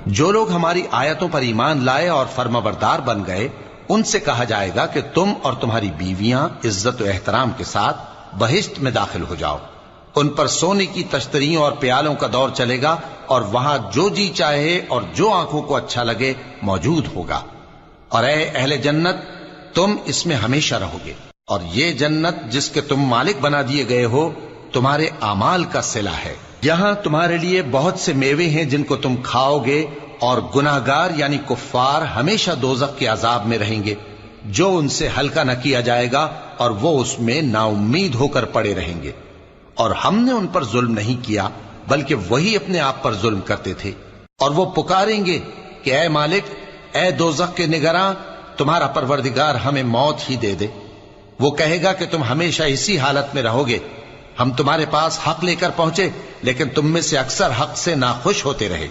जो लोग हमारी आयतों पर ईमान लाए और फर्माबरदार बन गए, उनसे कहा जाएगा कि तुम और तुम्हारी बीवियां इज्जत व एहतराम के साथ बहिश्त में दाखिल हो जाओ। उन पर सोने की तश्तरियों और प्यालों का दौर चलेगा और वहां जो जी चाहे और जो आंखों को अच्छा लगे मौजूद होगा। और ऐ अहले जन्नत, तुम इसमें हमेशा रहोगे। और ये जन्नत जिसके तुम मालिक बना दिए गए हो, तुम्हारे आमाल का सिला है। यहां तुम्हारे लिए बहुत से मेवे हैं जिनको तुम खाओगे, और गुनाहगार यानी कुफ्फार हमेशा दोजख के अजाब में रहेंगे, जो उनसे हल्का न किया जाएगा और वो उसमें नाउम्मीद होकर पड़े रहेंगे। और हमने उन पर जुल्म नहीं किया, बल्कि वही अपने आप पर जुल्म करते थे। और वो पुकारेंगे कि ऐ मालिक, ऐ दोजख के निगरां, तुम्हारा परवरदिगार हमें मौत ही दे दे। वो कहेगा कि तुम हमेशा इसी हालत में रहोगे। हम तुम्हारे पास हक लेकर पहुंचे, लेकिन तुम में से अक्सर हक से नाखुश होते रहे।